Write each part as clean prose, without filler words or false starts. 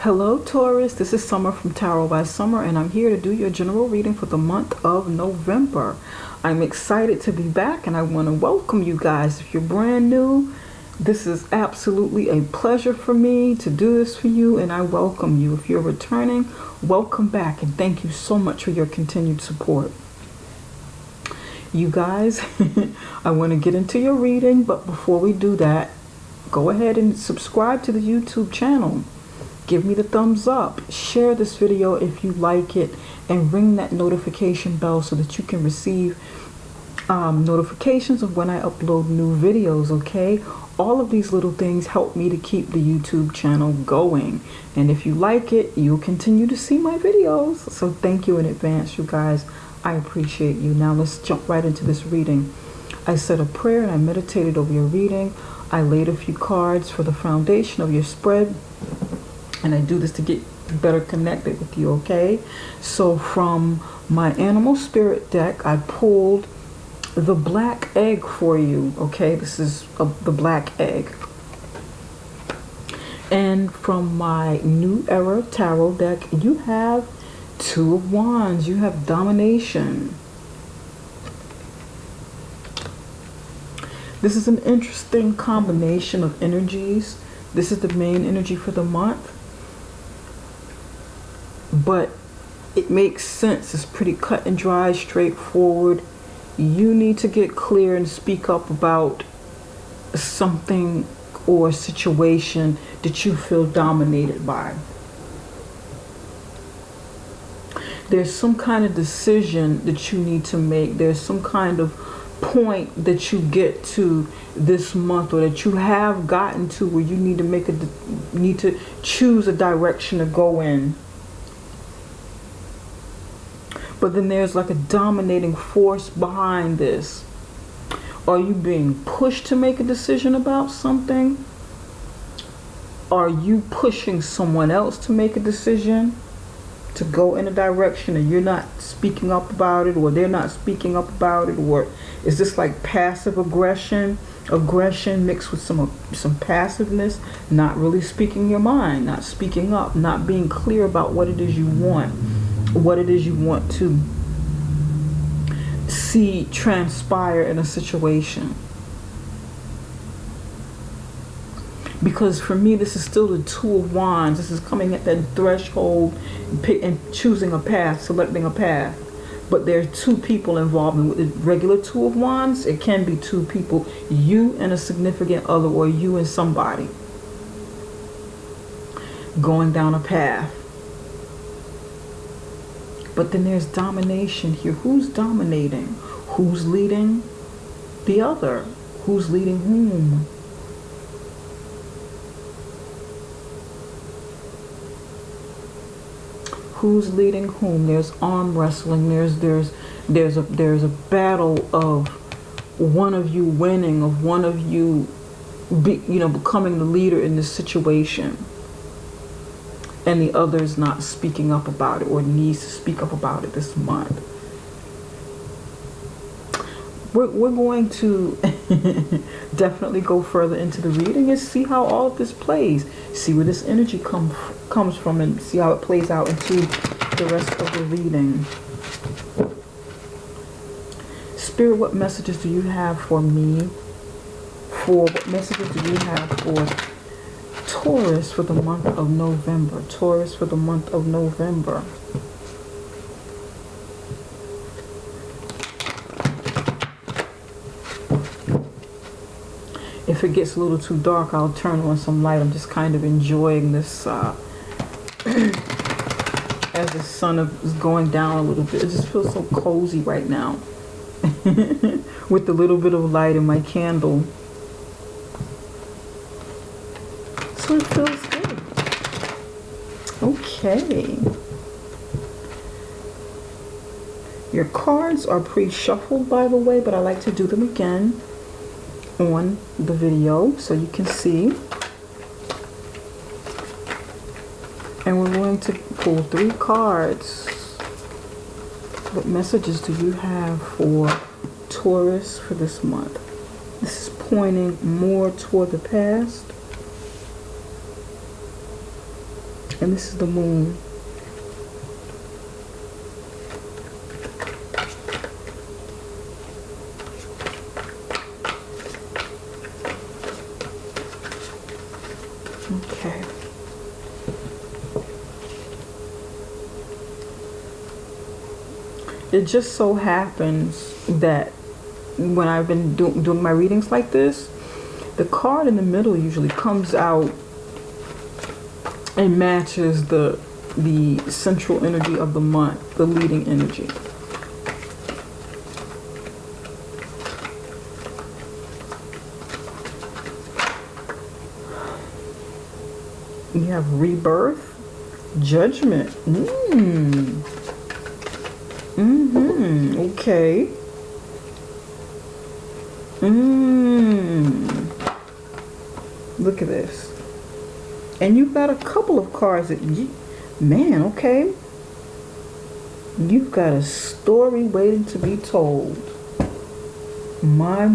Hello Taurus, this is Summer from Tarot by Summer, and I'm here to do your general reading for the month of November. I'm excited to be back, and I want to welcome you guys. If you're brand new, this is absolutely a pleasure for me to do this for you, and I welcome you. If you're returning, welcome back, and thank you so much for your continued support. You guys, I want to get into your reading, but before we do that, go ahead and subscribe to the YouTube channel. Give me the thumbs up, share this video if you like it, and ring that notification bell so that you can receive notifications of when I upload new videos, okay? All of these little things help me to keep the YouTube channel going. And if you like it, you'll continue to see my videos. So thank you in advance, you guys. I appreciate you. Now let's jump right into this reading. I said a prayer and I meditated over your reading. I laid a few cards for the foundation of your spread. And I do this to get better connected with you, okay? So from my animal spirit deck, I pulled the black egg for you, okay? This is the black egg. And from my new era tarot deck, you have Two of Wands. You have domination. This is an interesting combination of energies. This is the main energy for the month. But it makes sense. It's pretty cut and dry, straightforward. You need to get clear and speak up about something or situation that you feel dominated by. There's some kind of decision that you need to make. There's some kind of point that you get to this month, or that you have gotten to, where you need to choose a direction to go in. But then there's like a dominating force behind this. Are you being pushed to make a decision about something? Are you pushing someone else to make a decision, to go in a direction, and you're not speaking up about it, or they're not speaking up about it? Or is this like passive aggression mixed with some passiveness, not really speaking your mind, not speaking up, not being clear about what it is you want, what it is you want to see transpire in a situation? Because for me, this is still the Two of Wands. This is coming at that threshold and choosing a path, selecting a path. But there are two people involved. With the regular Two of Wands, it can be two people, you and a significant other, or you and somebody, going down a path. But then there's domination here. Who's dominating? Who's leading the other? Who's leading whom? Who's leading whom? There's arm wrestling. There's a battle of one of you winning, of one of you becoming the leader in this situation, and the other is not speaking up about it, or needs to speak up about it this month. We're going to definitely go further into the reading and see how all of this plays. See where this energy comes from, and see how it plays out into the rest of the reading. Spirit, what messages do you have for me? What messages do you have for Taurus for the month of November? Taurus for the month of November. If it gets a little too dark, I'll turn on some light. I'm just kind of enjoying this as the sun is going down a little bit. It just feels so cozy right now with the little bit of light in my candle. So it feels good. Okay. Your cards are pre-shuffled, by the way, but I like to do them again on the video so you can see. And we're going to pull 3 cards. What messages do you have for Taurus for this month? This is pointing more toward the past. And this is the moon. Okay. It just so happens that when I've been doing my readings like this, the card in the middle usually comes out and matches the central energy of the month, the leading energy. You have rebirth, judgment. Okay. Look at this. And you've got a couple of cards that man, okay. You've got a story waiting to be told. My.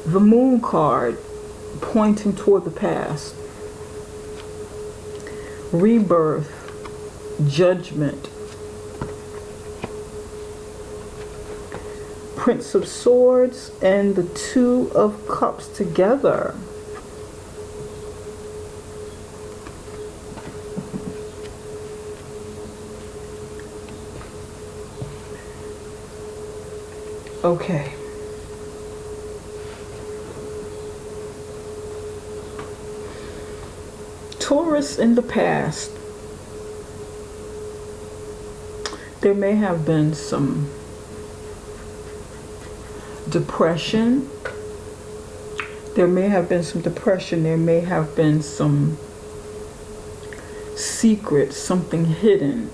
The moon card pointing toward the past. Rebirth, judgment. Prince of Swords and the Two of Cups together. Okay. Taurus in the past. There may have been some depression. There may have been some depression. There may have been some secret, something hidden,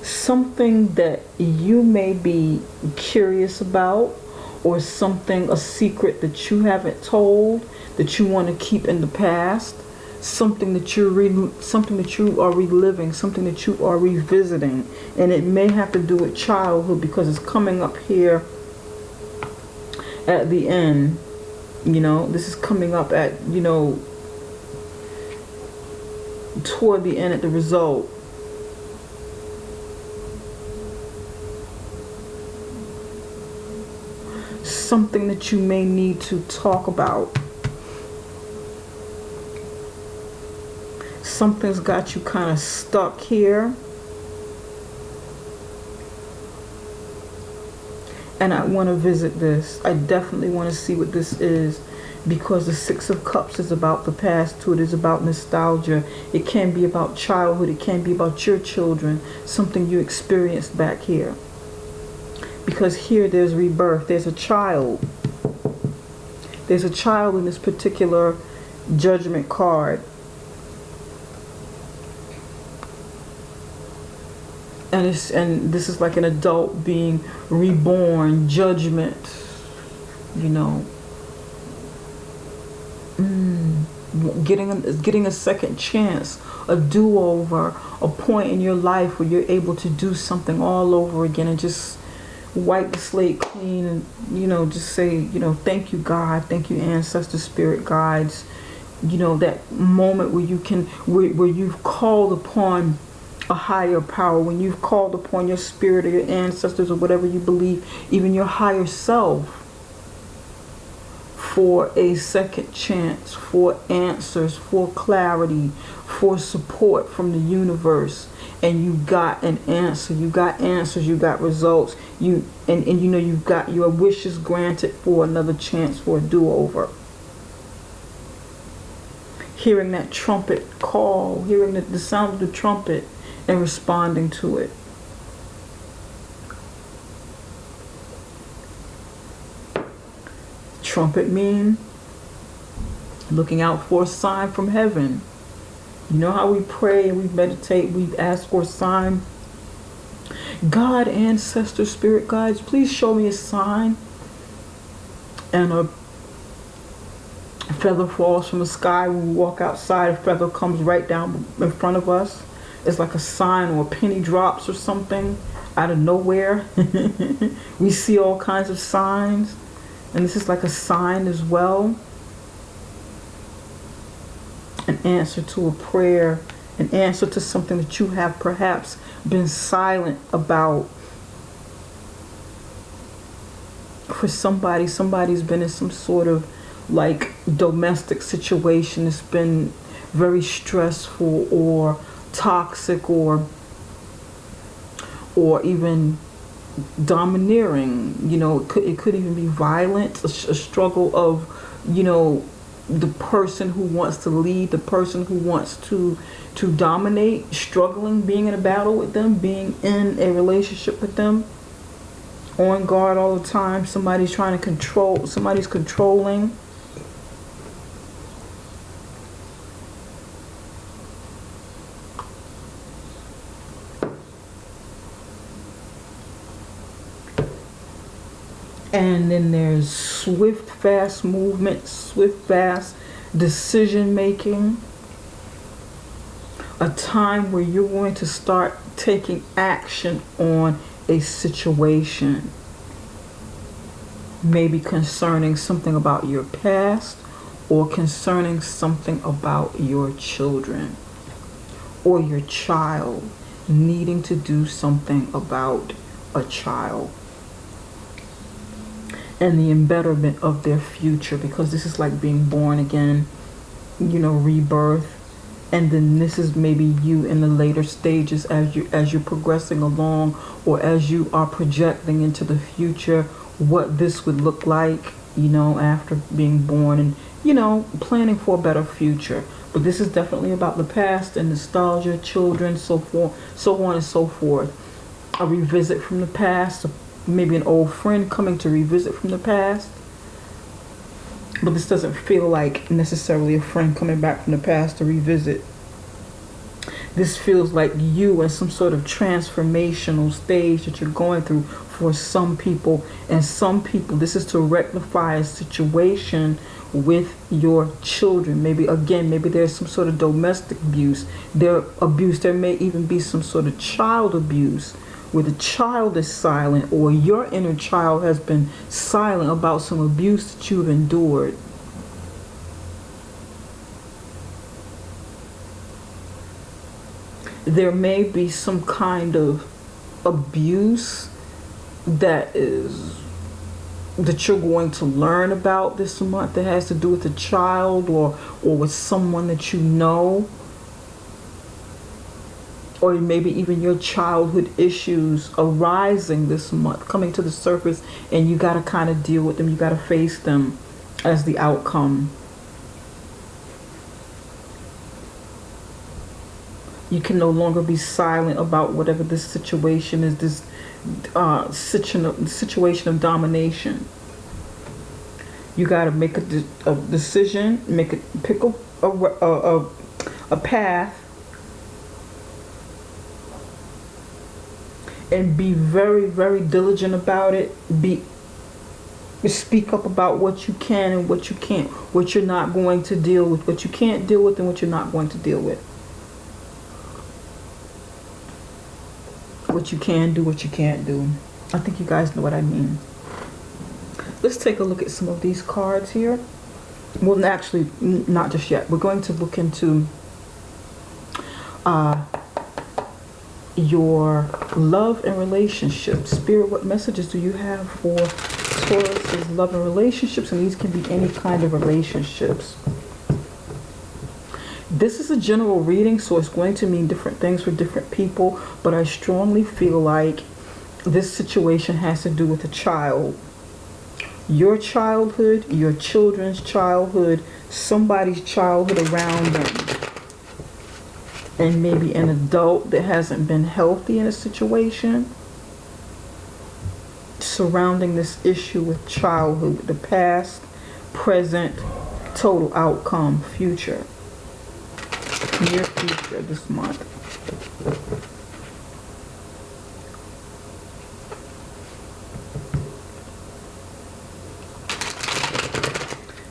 something that you may be curious about, or something, a secret that you haven't told, that you want to keep in the past, something that you are reliving, something that you are revisiting, and it may have to do with childhood because it's coming up here at the end. You know, this is coming up at, you know, toward the end at the result. Something that you may need to talk about. Something's got you kind of stuck here. And I want to visit this. I definitely want to see what this is, because the Six of Cups is about the past too. It is about nostalgia. It can be about childhood. It can be about your children, something you experienced back here. Because here there's rebirth. There's a child. There's a child in this particular judgment card. And this is like an adult being reborn, judgment, you know, getting a second chance, a do-over, a point in your life where you're able to do something all over again and just wipe the slate clean, and, you know, just say, you know, thank you, God, thank you, ancestors, spirit guides. You know, that moment where you can, where you've called upon a higher power, when you've called upon your spirit or your ancestors or whatever you believe, even your higher self, for a second chance, for answers, for clarity, for support from the universe, and you got an answer, you got answers, you got results, and you know, you've got your wishes granted for another chance, for a do-over. Hearing that trumpet call, hearing the sound of the trumpet, and responding to it. Trumpet mean looking out for a sign from heaven. You know how we pray and we meditate, we ask for a sign. God, ancestors, spirit guides, please show me a sign. And a feather falls from the sky. When we walk outside, a feather comes right down in front of us. It's like a sign, or a penny drops or something out of nowhere. We see all kinds of signs, and this is like a sign as well. an answer to a prayer, an answer to something that you have perhaps been silent about. For somebody's been in some sort of like domestic situation. It's been very stressful or toxic or even domineering. You know, it could even be violent, a struggle of, you know, the person who wants to lead, the person who wants to dominate, struggling, being in a battle with them, being in a relationship with them, on guard all the time. Somebody's trying to control, somebody's controlling. And then there's swift, fast movement, swift, fast decision making. A time where you're going to start taking action on a situation. Maybe concerning something about your past, or concerning something about your children or your child, needing to do something about a child and the embetterment of their future, because this is like being born again, you know, rebirth. And then this is maybe you in the later stages as you're progressing along, or as you are projecting into the future what this would look like, you know, after being born, and, you know, planning for a better future. But this is definitely about the past and nostalgia, children, so forth, so on and so forth. A revisit from the past, maybe an old friend coming to revisit from the past. But this doesn't feel like necessarily a friend coming back from the past to revisit. This feels like you in some sort of transformational stage that you're going through for some people. And some people, this is to rectify a situation with your children. Maybe, again, maybe there's some sort of domestic abuse. There may even be some sort of child abuse, where the child is silent, or your inner child has been silent about some abuse that you've endured. There may be some kind of abuse that you're going to learn about this month that has to do with a child, or with someone that you know. Or maybe even your childhood issues arising this month, coming to the surface, and you got to kind of deal with them. You got to face them as the outcome. You can no longer be silent about whatever this situation is, this situation of domination. You got to make a decision, pick a path, and be very, very diligent about it. Speak up about what you can and what you can't, what you're not going to deal with, what you can't deal with, and what you're not going to deal with. What you can do, what you can't do. I think you guys know what I mean. Let's take a look at some of these cards here. Well, actually, not just yet. We're going to look into your love and relationships. Spirit, what messages do you have for Taurus's love and relationships? And these can be any kind of relationships. This is a general reading, so it's going to mean different things for different people, but I strongly feel like this situation has to do with a child. Your childhood, your children's childhood, somebody's childhood around them. And maybe an adult that hasn't been healthy in a situation surrounding this issue with childhood, the past, present, total outcome, future, near future this month.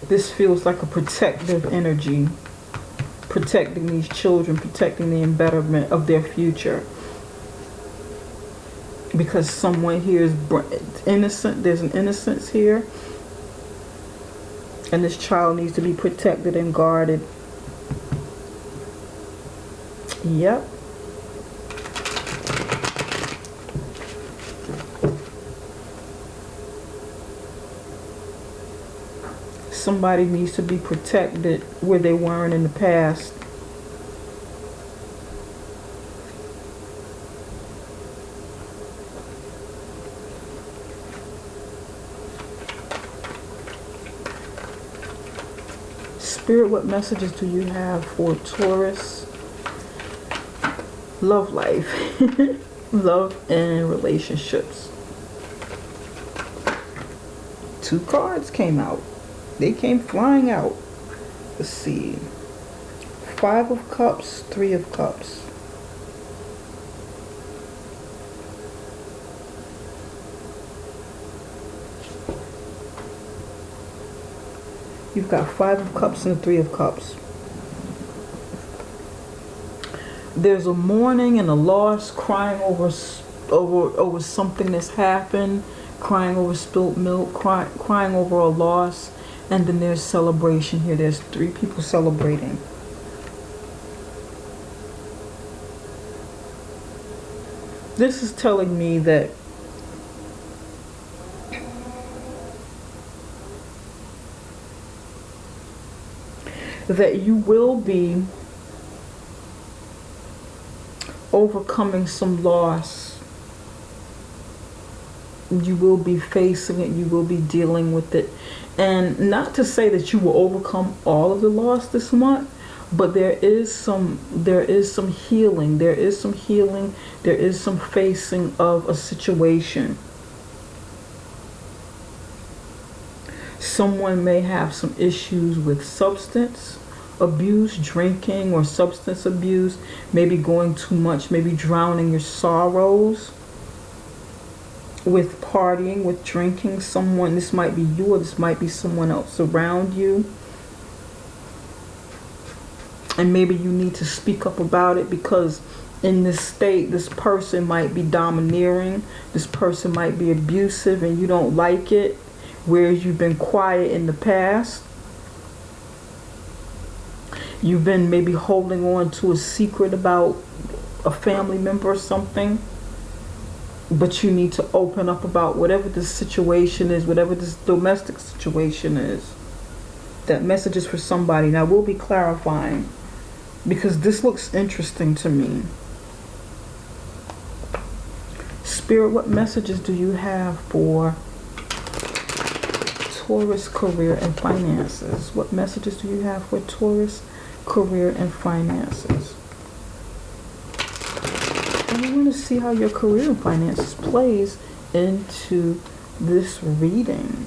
This feels like a protective energy, protecting these children, protecting the embetterment of their future. Because someone here is innocent, there's an innocence here, and this child needs to be protected and guarded. Yep. Somebody needs to be protected where they weren't in the past. Spirit, what messages do you have for Taurus? Love life. Love and relationships. 2 cards came out. They came flying out. Let's see. 5 of Cups, 3 of Cups. You've got 5 of Cups and 3 of Cups. There's a mourning and a loss, crying over something that's happened, crying over spilt milk, crying over a loss, and then there's celebration here. There's 3 people celebrating. This is telling me that you will be overcoming some loss. You will be facing it. You will be dealing with it. And not to say that you will overcome all of the loss this month, but there is some healing. There is some healing. There is some facing of a situation. Someone may have some issues with substance abuse, drinking or substance abuse, maybe going too much, maybe drowning your sorrows with partying, with drinking. Someone, this might be you or this might be someone else around you. And maybe you need to speak up about it, because in this state, this person might be domineering, this person might be abusive, and you don't like it, whereas you've been quiet in the past. You've been maybe holding on to a secret about a family member or something, but you need to open up about whatever this situation is, whatever this domestic situation is. That message is for somebody. Now, we'll be clarifying, because this looks interesting to me. Spirit, what messages do you have for Taurus career and finances? What messages do you have for Taurus career and finances? And we want to see how your career and finances plays into this reading.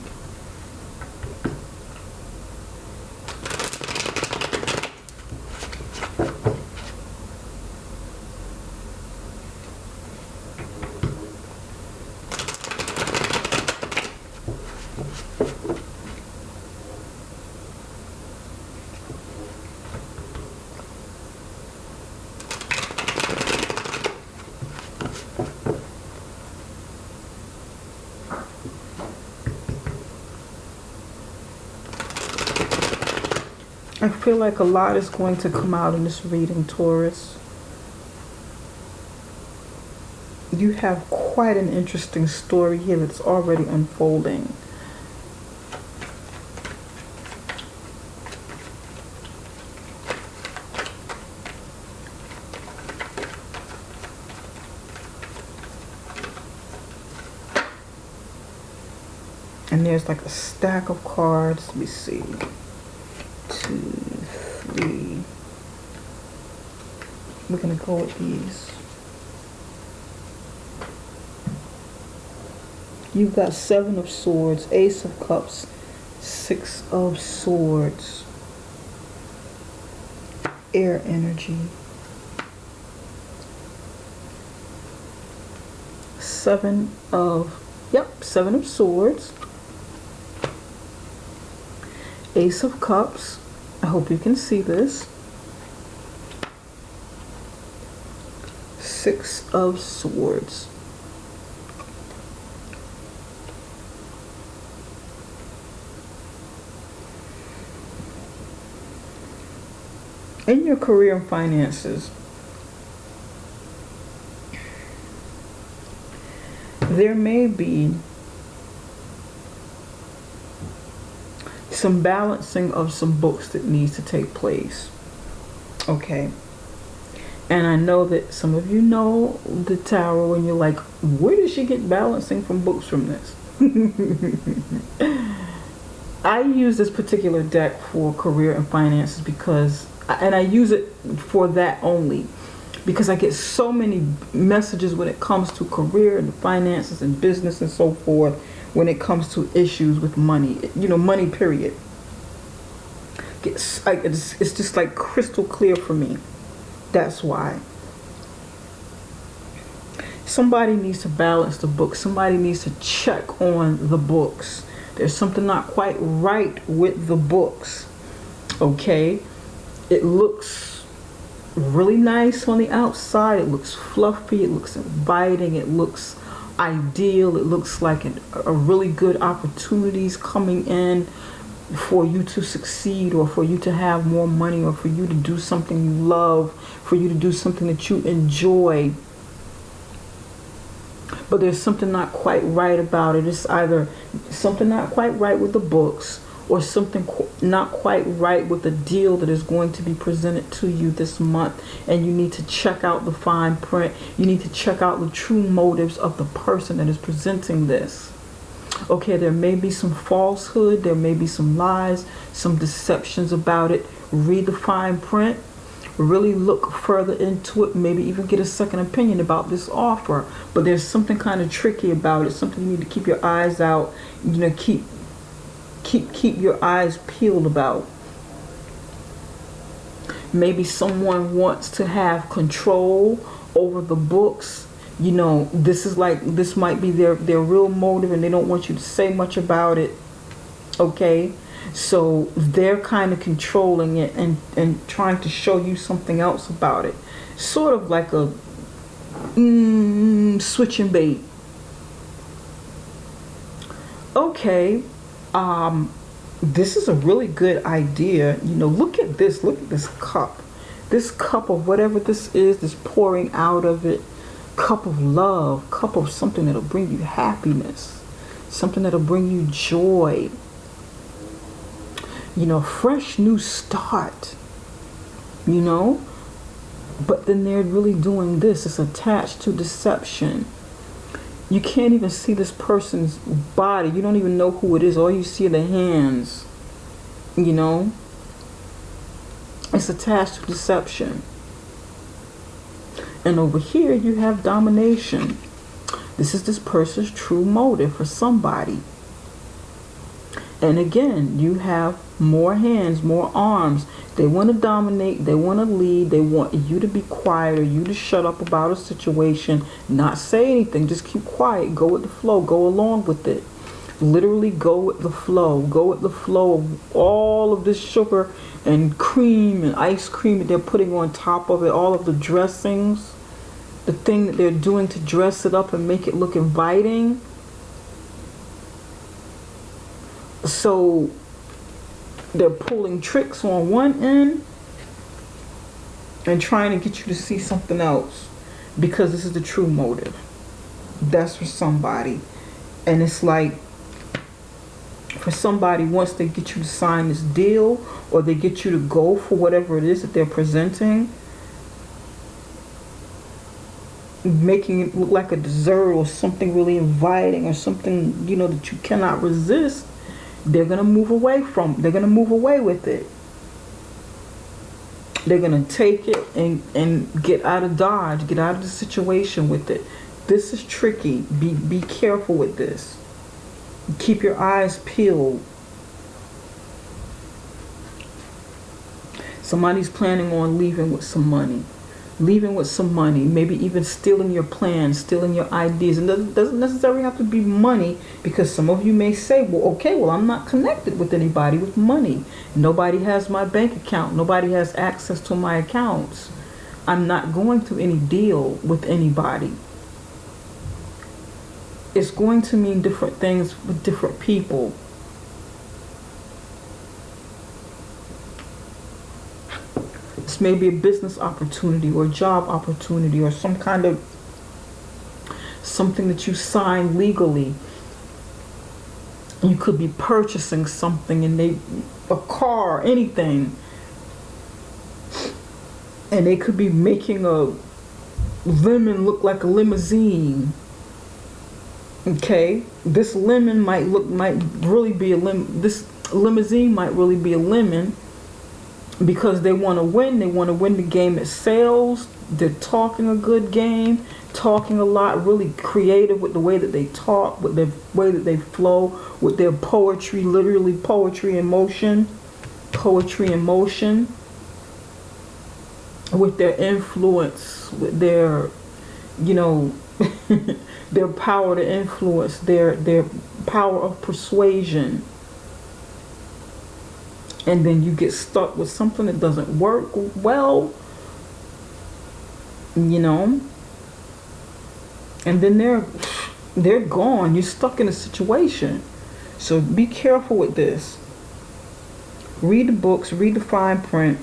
I feel like a lot is going to come out in this reading, Taurus. You have quite an interesting story here that's already unfolding. And there's like a stack of cards. Let me see. 2, 3. We're gonna go with these. You've got 7 of Swords, Ace of Cups, 6 of Swords, air energy, 7 of Swords, Ace of Cups. I hope you can see this. 6 of Swords. In your career and finances, there may be some balancing of some books that needs to take place. Okay. And I know that some of you know the tarot and you're like, where does she get balancing from books from this? I use this particular deck for career and finances because, and I use it for that only, because I get so many messages when it comes to career and finances and business and so forth, when it comes to issues with money, money period. It's just like crystal clear for me. That's why. Somebody needs to balance the books. Somebody needs to check on the books. There's something not quite right with the books. Okay? It looks really nice on the outside. It looks fluffy. It looks inviting. It looks ideal. It looks like a really good opportunities coming in for you to succeed, or for you to have more money, or for you to do something you love, for you to do something that you enjoy. But there's something not quite right about it. It's either something not quite right with the books, or something not quite right with the deal that is going to be presented to you this month. And you need to check out the fine print. You need to check out the true motives of the person that is presenting this. Okay, there may be some falsehood, there may be some lies, some deceptions about it. Read the fine print. Really look further into it. Maybe even get a second opinion about this offer. But there's something kind of tricky about it. Something you need to keep your eyes out. Keep your eyes peeled about. Maybe someone wants to have control over the books. This might be their real motive, and they don't want you to say much about it. Okay, so they're kind of controlling it and trying to show you something else about it, sort of like a switch and bait. Okay, this is a really good idea. Look at this cup, of whatever this is, this pouring out of it. Cup of love, cup of something that'll bring you happiness, something that'll bring you joy, fresh new start, but then they're really doing this. It's attached to deception. You can't even see this person's body. You don't even know who it is. All you see are the hands, it's attached to deception. And over here you have domination. This is this person's true motive for somebody. And again, you have more hands, more arms. They want to dominate. They want to lead. They want you to be quiet, or you to shut up about a situation. Not say anything. Just keep quiet. Go with the flow. Go along with it. Literally go with the flow. Go with the flow of all of this sugar and cream and ice cream that they're putting on top of it. All of the dressings. The thing that they're doing to dress it up and make it look inviting. So they're pulling tricks on one end and trying to get you to see something else, because this is the true motive. That's for somebody. And it's like, for somebody, once they get you to sign this deal, or they get you to go for whatever it is that they're presenting, making it look like a dessert or something really inviting, or something that you cannot resist, they're gonna move away with it. They're gonna take it and get out of Dodge, get out of the situation with it. This is tricky. Be careful with this. Keep your eyes peeled. Somebody's planning on leaving with some money. Maybe even stealing your plans, stealing your ideas. And it doesn't necessarily have to be money, because some of you may say, well, I'm not connected with anybody with money. Nobody has my bank account. Nobody has access to my accounts. I'm not going through any deal with anybody. It's going to mean different things with different people. This may be a business opportunity, or a job opportunity, or some kind of something that you sign legally. You could be purchasing something, and a car, anything, and they could be making a lemon look like a limousine. Okay, this lemon might really be a lemon. This limousine might really be a lemon, because they want to win. They want to win the game at sales. They're talking a good game, talking a lot, really creative with the way that they talk, with the way that they flow, with their poetry, literally poetry in motion, with their influence, with their, their power to influence, their power of persuasion. And then you get stuck with something that doesn't work well, and then they're gone. You're stuck in a situation. So be careful with this. Read the books, read the fine print.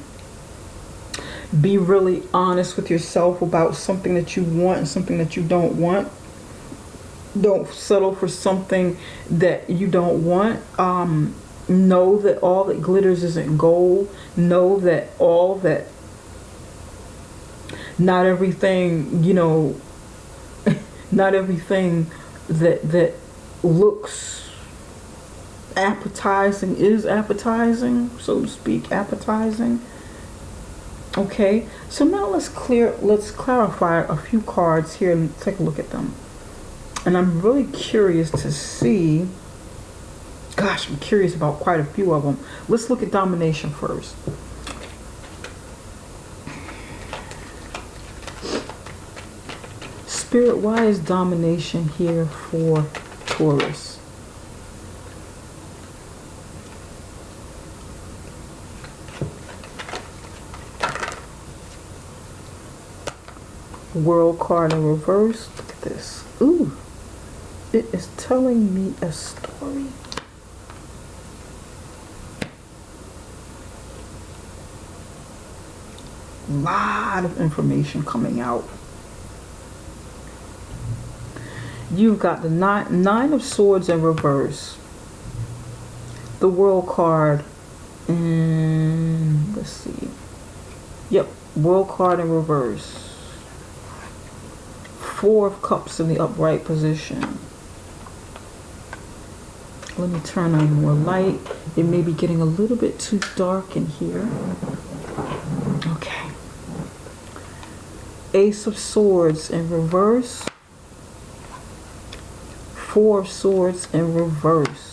Be really honest with yourself about something that you want and something that you don't want. Don't settle for something that you don't want. Know that all that glitters isn't gold. Know that not everything, not everything that looks appetizing is appetizing, so to speak, appetizing. Okay, so now let's clarify a few cards here and take a look at them. And I'm really curious to see, gosh, I'm curious about quite a few of them. Let's look at domination first. Spirit, why is domination here for Taurus? World card in reverse. Look at this. Ooh, it is telling me a story. Lot of information coming out. You've got the nine of swords in reverse. The world card. And let's see. Yep, world card in reverse. Four of cups in the upright position. Let me turn on more light. It may be getting a little bit too dark in here. Okay. Ace of swords in reverse. Four of swords in reverse.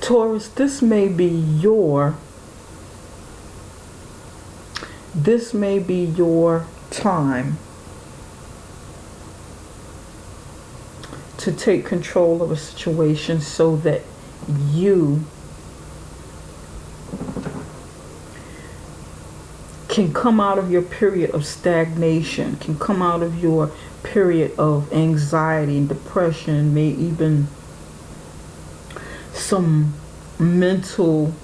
Taurus, this may be your time to take control of a situation so that you can come out of your period of stagnation, can come out of your period of anxiety and depression, may even some mental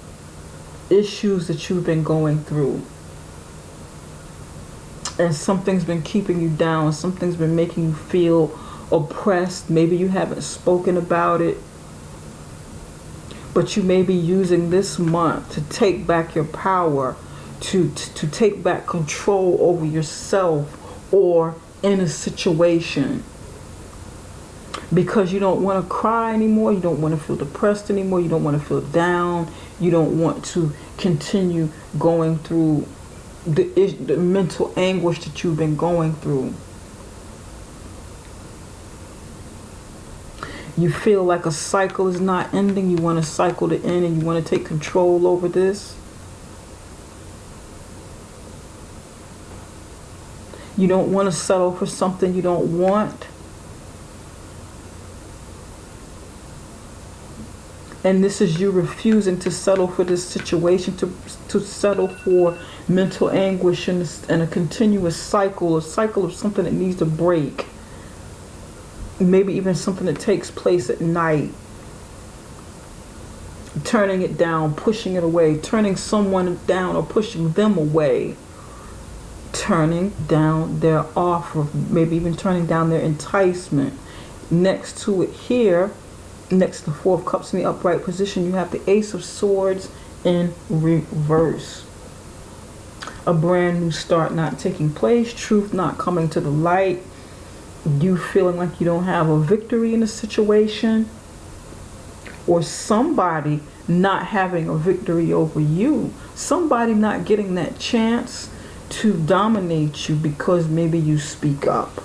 issues that you've been going through. And something's been keeping you down, something's been making you feel oppressed. Maybe you haven't spoken about it, but you may be using this month to take back your power, to take back control over yourself or in a situation. Because you don't want to cry anymore, you don't want to feel depressed anymore, you don't want to feel down, you don't want to continue going through the mental anguish that you've been going through. You feel like a cycle is not ending, you want a cycle to end and you want to take control over this. You don't want to settle for something you don't want. And this is you refusing to settle for this situation, to settle for mental anguish and a continuous cycle, a cycle of something that needs to break. maybe even something that takes place at night, turning it down, pushing it away, turning someone down or pushing them away, turning down their offer, maybe even turning down their enticement. Next to it here, next to the Four of Cups in the upright position, you have the Ace of Swords in reverse. A brand new start not taking place, truth not coming to the light, you feeling like you don't have a victory in a situation, or somebody not having a victory over you, somebody not getting that chance to dominate you because maybe you speak up,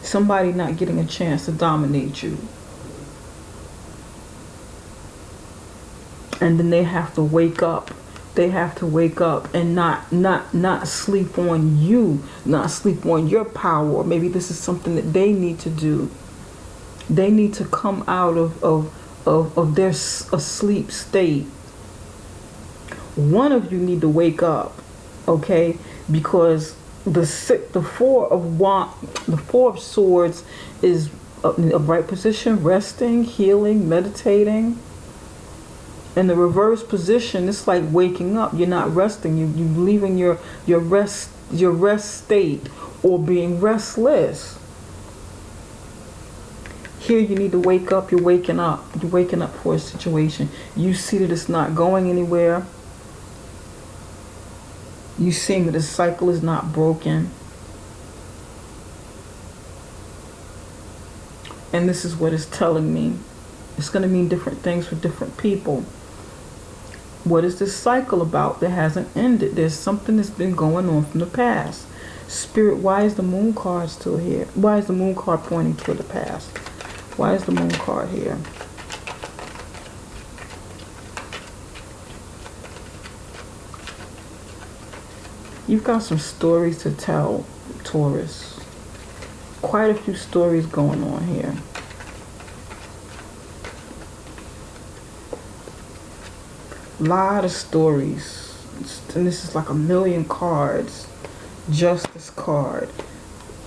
somebody not getting a chance to dominate you, and then they have to wake up. They have to wake up and not sleep on you, not sleep on your power. Or maybe this is something that they need to do. They need to come out of their asleep state. One of you need to wake up, okay? Because the Four of Swords is in a right position, resting, healing, meditating. In the reverse position, it's like waking up. You're not resting. You're leaving your rest state, or being restless. Here you need to wake up. You're waking up. You're waking up for a situation. You see that it's not going anywhere. You seeing that the cycle is not broken. And this is what it's telling me. It's going to mean different things for different people. What is this cycle about that hasn't ended? There's something that's been going on from the past. Spirit, why is the Moon card still here? Why is the Moon card pointing toward the past? Why is the Moon card here? You've got some stories to tell, Taurus. Quite a few stories going on here. Lot of stories, and this is like a million cards. Justice card,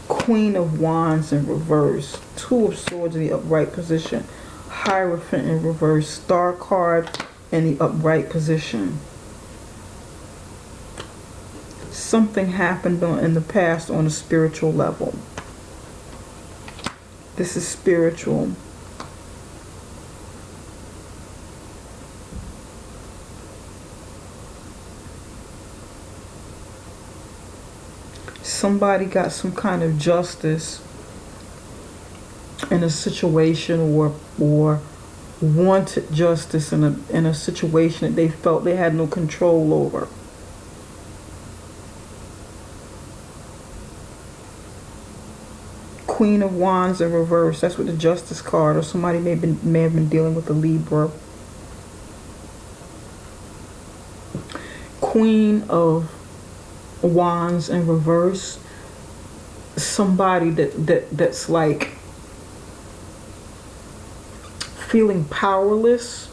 Queen of Wands in reverse, Two of Swords in the upright position, Hierophant in reverse, Star card in the upright position. Something happened in the past on a spiritual level. This is spiritual. Somebody got some kind of justice in a situation, or wanted justice in a situation that they felt they had no control over. Queen of Wands in reverse. That's what the Justice card, or somebody may have been dealing with a Libra. Queen of Wands in reverse. Somebody that's like feeling powerless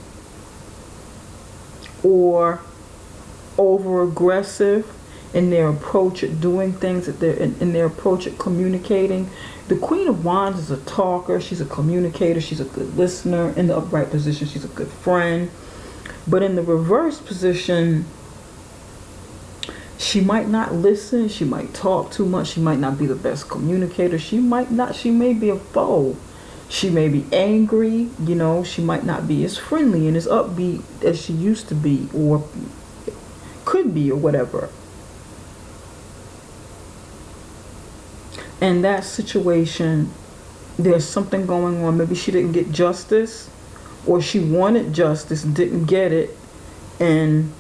or over aggressive in their approach at doing things, that they're in their approach at communicating. The Queen of Wands is a talker, she's a communicator, she's a good listener. In the upright position, she's a good friend. But in the reverse position, she might not listen, she might talk too much, she might not be the best communicator, she may be a foe. She may be angry, she might not be as friendly and as upbeat as she used to be, or could be, or whatever. In that situation, there's something going on. Maybe she didn't get justice, or she wanted justice, didn't get it, and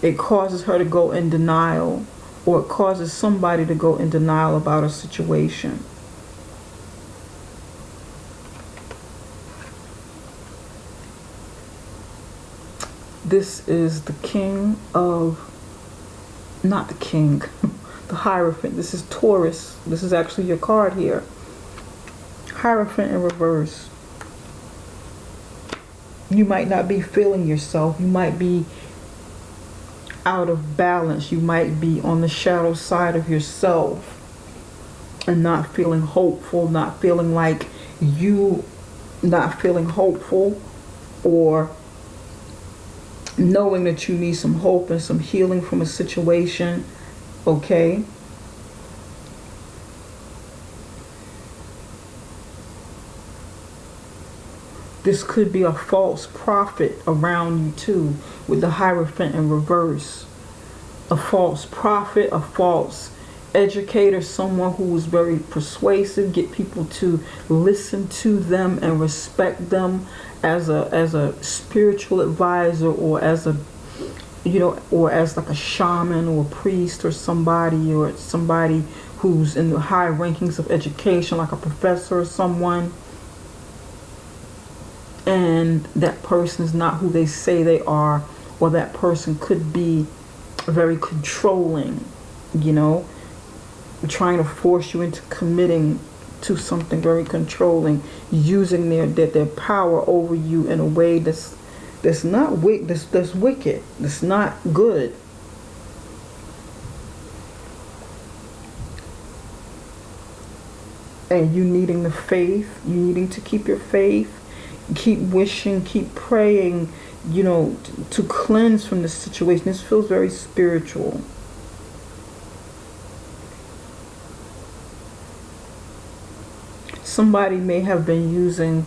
it causes her to go in denial, or it causes somebody to go in denial about a situation. This is the King of, not the King, the Hierophant. This is Taurus. This is actually your card here. Hierophant in reverse. You might not be feeling yourself. You might be out of balance. You might be on the shadow side of yourself. and not feeling hopeful, not feeling like you, not feeling hopeful, or knowing that you need some hope and some healing from a situation, okay? This could be a false prophet around you too, with the Hierophant in reverse. A false prophet, a false educator, someone who is very persuasive, get people to listen to them and respect them as a spiritual advisor, or as a, you know, or as like a shaman or a priest, or somebody who's in the high rankings of education, like a professor or someone, and that person is not who they say they are, or that person could be very controlling, you know, trying to force you into committing to something very controlling, using their power over you in a way that's not that's wicked, that's not good. And you needing the faith, you needing to keep your faith, keep wishing, keep praying, you know, to cleanse from this situation. This feels very spiritual. Somebody may have been using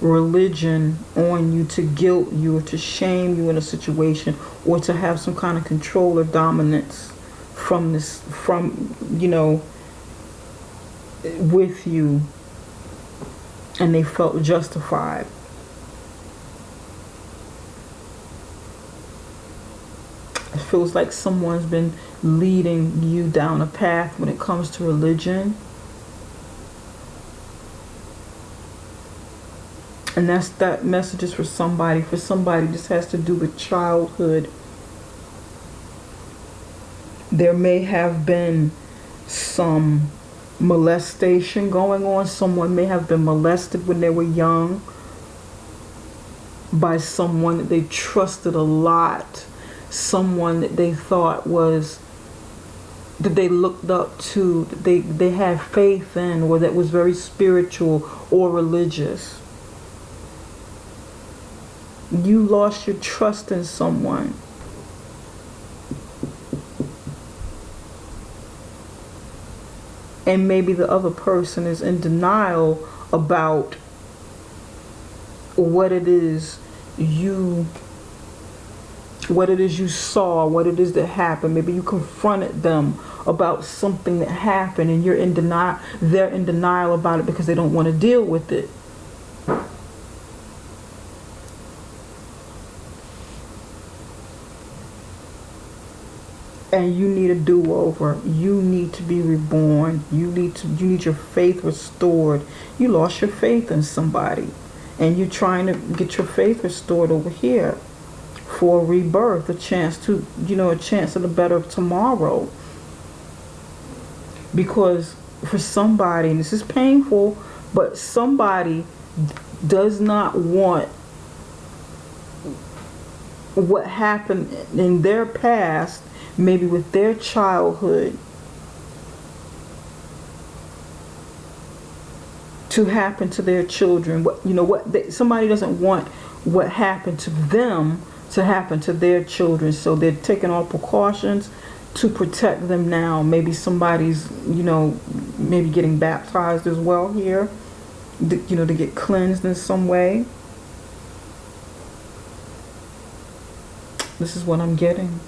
religion on you to guilt you or to shame you in a situation, or to have some kind of control or dominance from you know, with you, and they felt justified. It feels like someone's been leading you down a path when it comes to religion. And that message is for somebody. For somebody, this has to do with childhood. There may have been some molestation going on. Someone may have been molested when they were young by someone that they trusted a lot, someone that they thought was, that they looked up to, that they had faith in, or that was very spiritual or religious. You lost your trust in someone. And maybe the other person is in denial about what it is you saw, what it is that happened. Maybe you confronted them about something that happened, and you're in denial. They're in denial about it because they don't want to deal with it. And you need a do-over. You need to be reborn. You need your faith restored. You lost your faith in somebody, and you're trying to get your faith restored over here for a rebirth, a chance at a better tomorrow. Because for somebody, and this is painful, but somebody does not want what happened in their past, maybe with their childhood, to happen to their children. Somebody doesn't want what happened to them to happen to their children, so they're taking all precautions to protect them now. Maybe somebody's, maybe getting baptized as well here, to get cleansed in some way. This is what I'm getting.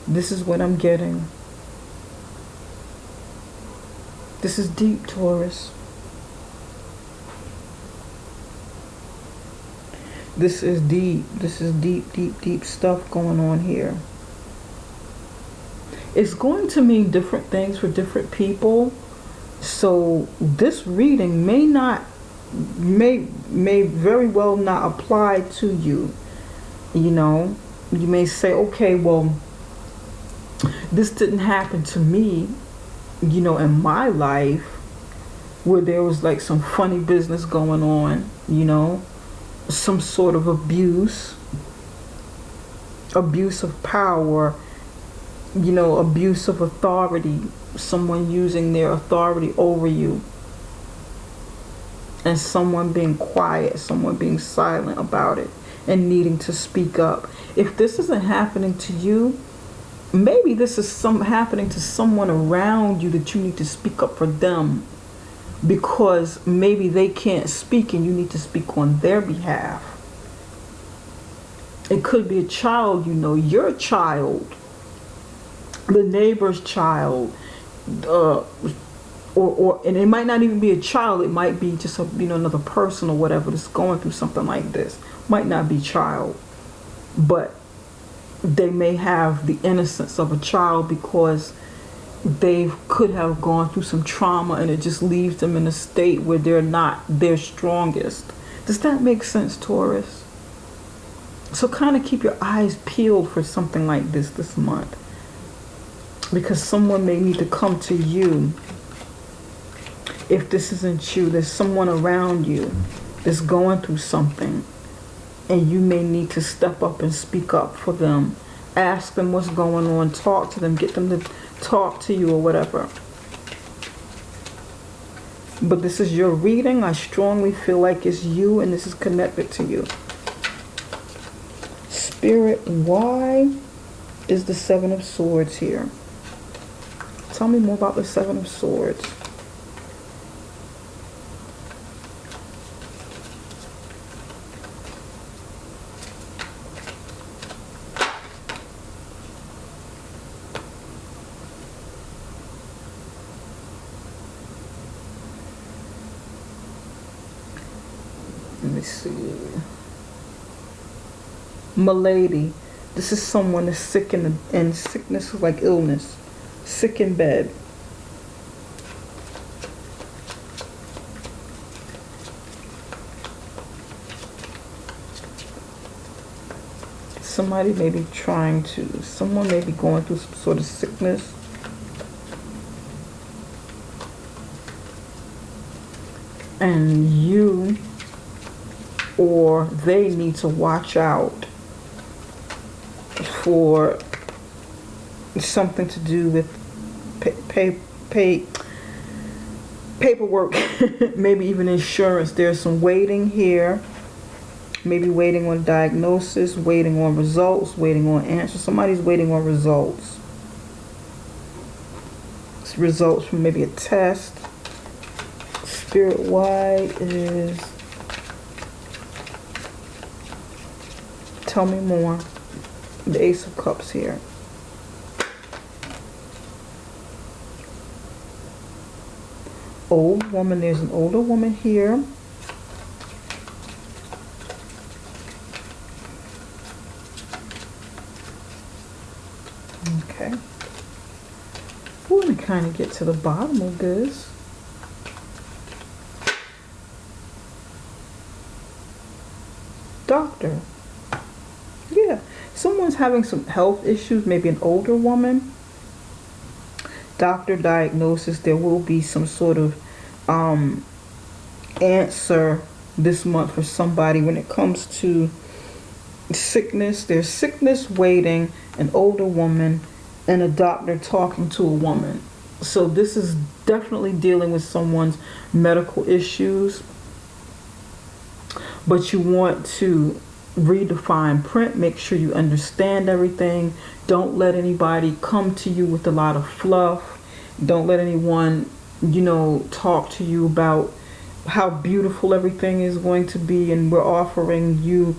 This is what I'm getting. This is deep, Taurus. This is deep. This is deep, deep, deep stuff going on here. It's going to mean different things for different people. So this reading may very well not apply to you. You may say, okay, well, this didn't happen to me, in my life, where there was like some funny business going on, some sort of abuse of power, abuse of authority, someone using their authority over you, and someone being quiet, someone being silent about it and needing to speak up. If this isn't happening to you, maybe this is happening to someone around you that you need to speak up for them, because maybe they can't speak and you need to speak on their behalf. It could be a child, your child, the neighbor's child, and it might not even be a child. It might be just another person or whatever that's going through something like this. Might not be child, but they may have the innocence of a child because they could have gone through some trauma, and it just leaves them in a state where they're not their strongest. Does that make sense, Taurus? So kind of keep your eyes peeled for something like this month, because someone may need to come to you. If this isn't you, there's someone around you that's going through something, and you may need to step up and speak up for them. Ask them what's going on, talk to them, get them to talk to you or whatever. But this is your reading. I strongly feel like it's you, and this is connected to you. Spirit, why is the Seven of Swords here? Tell me more about the Seven of Swords. Let me see. Milady, this is someone that's sick and sickness is like illness. Sick in bed. Somebody may be someone may be going through some sort of sickness. And you or they need to watch out for something to do with paperwork, maybe even insurance. There's some waiting here, maybe waiting on diagnosis, waiting on results, waiting on answers. Somebody's waiting on results. It's results from maybe a test. Spirit, why is... Tell me more. The Ace of Cups here. Old woman. There's an older woman here. Okay. We're going to kind of get to the bottom of this. Doctor. Yeah, someone's having some health issues, maybe an older woman. Doctor diagnosis. There will be some sort of answer this month for somebody when it comes to sickness. There's sickness waiting, an older woman, and a doctor talking to a woman. So this is definitely dealing with someone's medical issues. But you want to read the fine print, make sure you understand everything. Don't let anybody come to you with a lot of fluff. Don't let anyone, talk to you about how beautiful everything is going to be, and we're offering you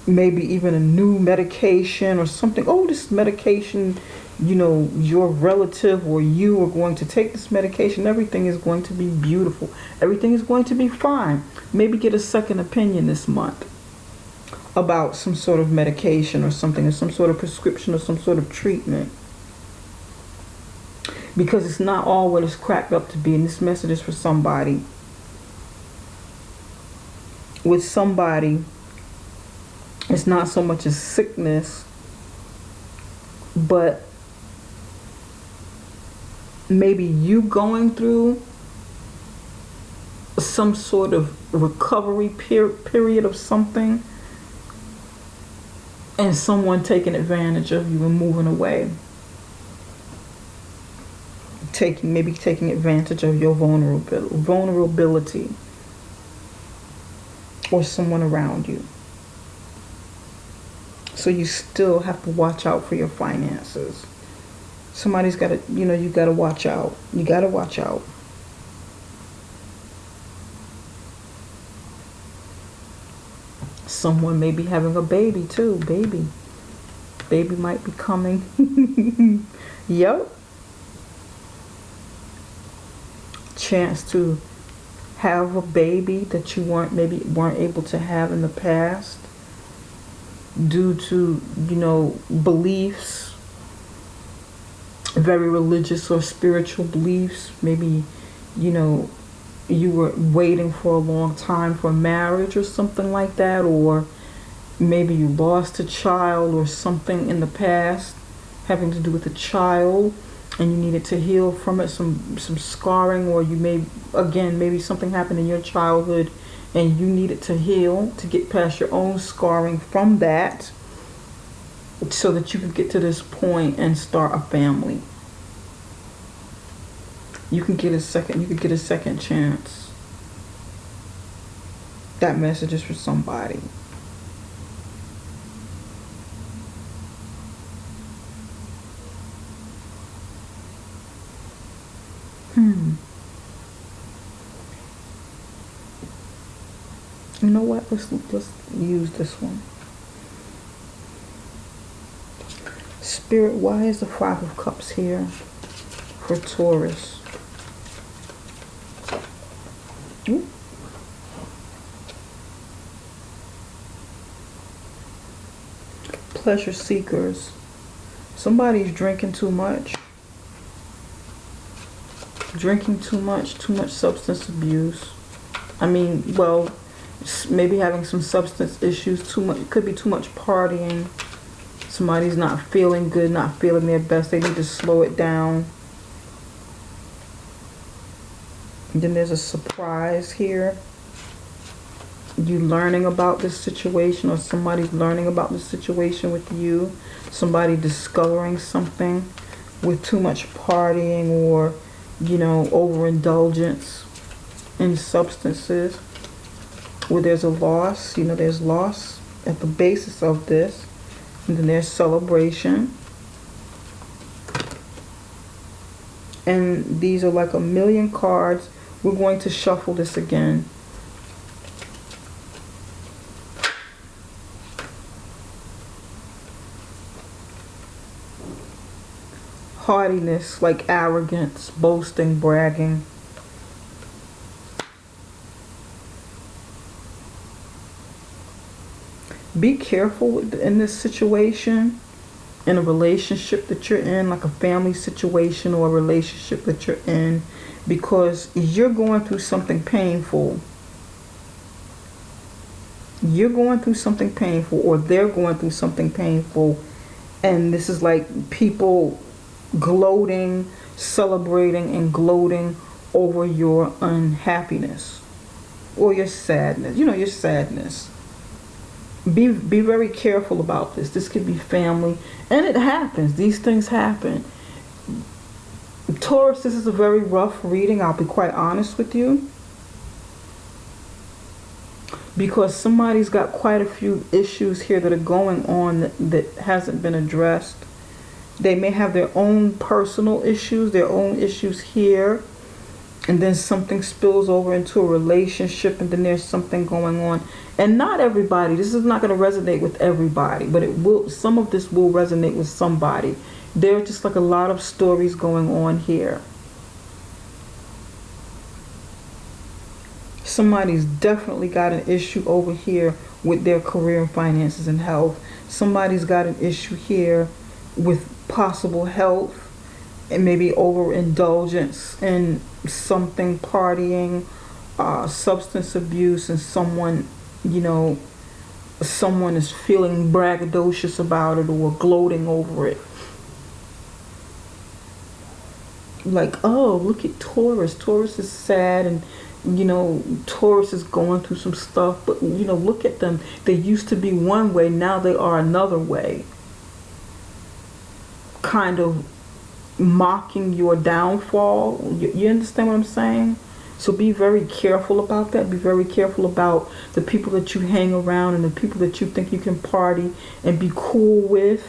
maybe even a new medication or something. Oh, this medication, your relative or you are going to take this medication. Everything is going to be beautiful. Everything is going to be fine. Maybe get a second opinion this month about some sort of medication or something, or some sort of prescription or some sort of treatment, because it's not all what it's cracked up to be. And this message is for somebody. With somebody, it's not so much as sickness, but maybe you going through some sort of recovery period of something, and someone taking advantage of you and moving away. maybe taking advantage of your vulnerability or someone around you. So you still have to watch out for your finances. Somebody's got to, you got to watch out. You got to watch out. Someone may be having a baby too. Baby might be coming. Yep. Chance to have a baby that you weren't able to have in the past due to, beliefs, very religious or spiritual beliefs. Maybe, you were waiting for a long time for marriage or something like that, or maybe you lost a child or something in the past having to do with a child and you needed to heal from it, some scarring, or maybe something happened in your childhood and you needed to heal to get past your own scarring from that so that you could get to this point and start a family. You could get a second chance. That message is for somebody. You know what? Let's use this one. Spirit, why is the Five of Cups here for Taurus? Ooh. Pleasure seekers. Somebody's drinking too much. Drinking too much substance abuse. Maybe having some substance issues, too much. It could be too much partying. Somebody's not feeling good, not feeling their best. They need to slow it down. And then there's a surprise here. You learning about this situation, or somebody's learning about this situation with you. Somebody discovering something with too much partying or, overindulgence in substances. Where there's a loss, there's loss at the basis of this. And then there's celebration. And these are like 1,000,000 cards. We're going to shuffle this again. Haughtiness, like arrogance, boasting, bragging. Be careful in this situation, in a relationship that you're in, like a family situation or a relationship that you're in, because you're going through something painful. You're going through something painful, or they're going through something painful, and this is like people gloating, celebrating, and gloating over your unhappiness or your sadness. Your sadness. Be very careful about this. This could be family, and it happens. These things happen. Taurus, this is a very rough reading. I'll be quite honest with you, because somebody's got quite a few issues here that are going on that hasn't been addressed. They may have their own personal issues, their own issues here, and then something spills over into a relationship, and then there's something going on. And not everybody, this is not going to resonate with everybody, but it will. Some of this will resonate with somebody. There are just like a lot of stories going on here. Somebody's definitely got an issue over here with their career and finances and health. Somebody's got an issue here with possible health and maybe overindulgence in something, partying, substance abuse, and someone is feeling braggadocious about it or gloating over it. Like, oh, look at Taurus. Taurus is sad, and Taurus is going through some stuff, but look at them. They used to be one way, now they are another way. Kind of mocking your downfall. You understand what I'm saying? So be very careful about that. Be very careful about the people that you hang around and the people that you think you can party and be cool with,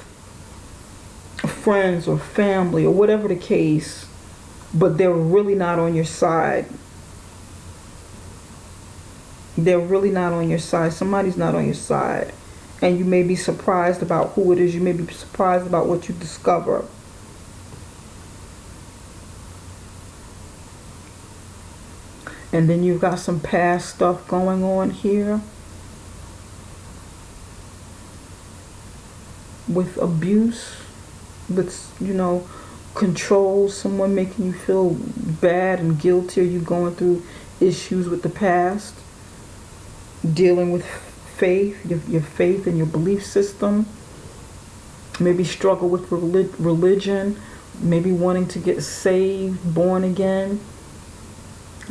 friends or family or whatever the case, but they're really not on your side. They're really not on your side. Somebody's not on your side. And you may be surprised about who it is. You may be surprised about what you discover. And then you've got some past stuff going on here with abuse, with, control, someone making you feel bad and guilty, or you going through issues with the past, dealing with faith, your faith and your belief system, maybe struggle with religion, maybe wanting to get saved, born again,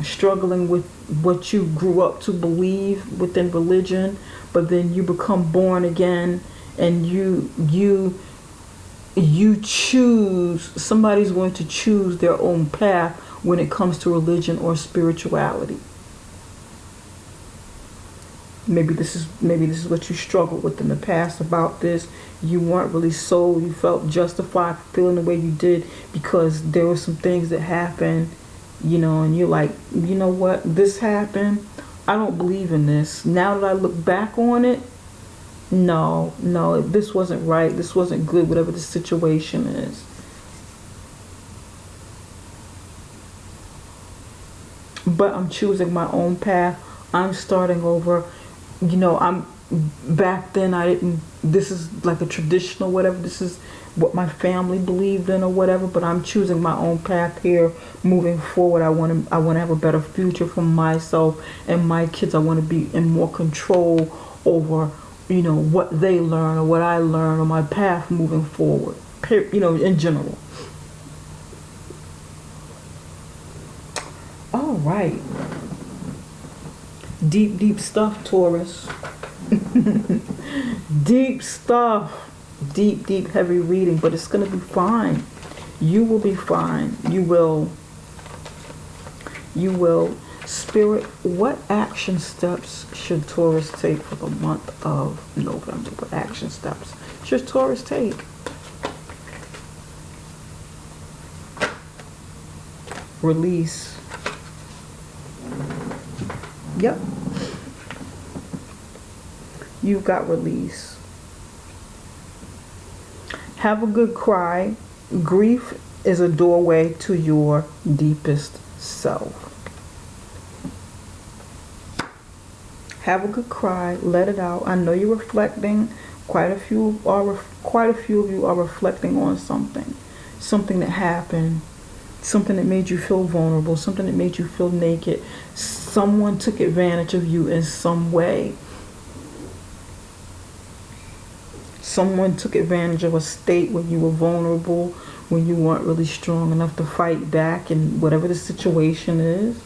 struggling with what you grew up to believe within religion, but then you become born again and you choose, somebody's going to choose their own path when it comes to religion or spirituality. Maybe this is what you struggled with in the past about this. You weren't really sold. You felt justified for feeling the way you did because there were some things that happened, and you're like, you know what, this happened. I don't believe in this. Now that I look back on it, no, this wasn't right. This wasn't good, whatever the situation is. But I'm choosing my own path. I'm starting over. I'm back then. This is like a traditional whatever. This is what my family believed in or whatever. But I'm choosing my own path here, moving forward. I want to have a better future for myself and my kids. I want to be in more control over, what they learn or what I learn or my path moving forward. In general. All right. Deep stuff, Taurus. Deep stuff. Deep, heavy reading, but it's going to be fine. You will be fine. You will. Spirit, what action steps should Taurus take for the month of November? What action steps should Taurus take? Release. Yep. You've got release. Have a good cry. Grief is a doorway to your deepest self. Have a good cry. Let it out. I know you're reflecting. Quite a few of you are reflecting on something that happened, something that made you feel vulnerable, something that made you feel naked. Someone took advantage of you in some way. Someone took advantage of a state when you were vulnerable, when you weren't really strong enough to fight back, and whatever the situation is.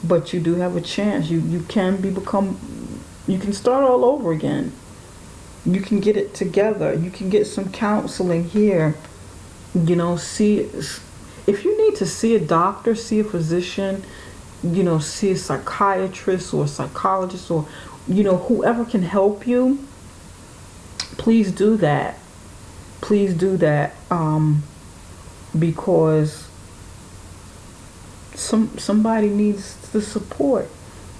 But you do have a chance. You can start all over again. You can get it together. You can get some counseling here. See, if you need to see a doctor, see a physician, see a psychiatrist or a psychologist or, whoever can help you, please do that. Please do that. Because somebody needs the support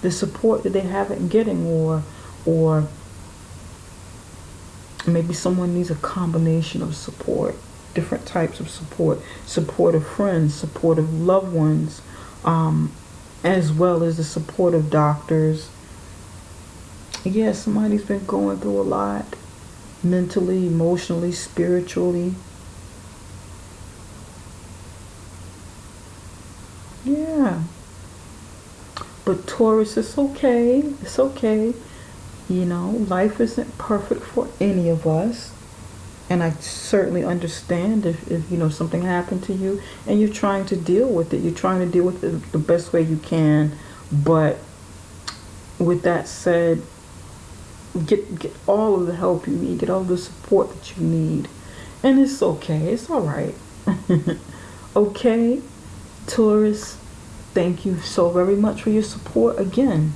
that they haven't getting, or maybe someone needs a combination of support, different types of support of friends, support of loved ones, as well as the support of doctors. Yeah, somebody's been going through a lot, mentally, emotionally, spiritually. Yeah. But Taurus, it's okay. It's okay. Life isn't perfect for any of us. And I certainly understand if something happened to you and you're trying to deal with it. You're trying to deal with it the best way you can. But with that said, get all of the help you need, get all the support that you need. And it's okay. It's all right. Okay, Taurus, thank you so very much for your support again.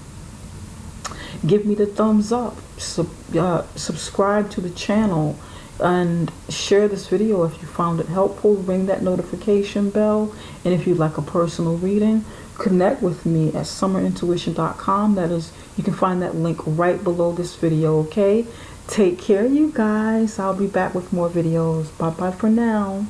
Give me the thumbs up, subscribe to the channel, and share this video if you found it helpful. Ring that notification bell. And if you'd like a personal reading, connect with me at summerintuition.com. That is, you can find that link right below this video. Okay, take care, you guys. I'll be back with more videos. Bye bye for now.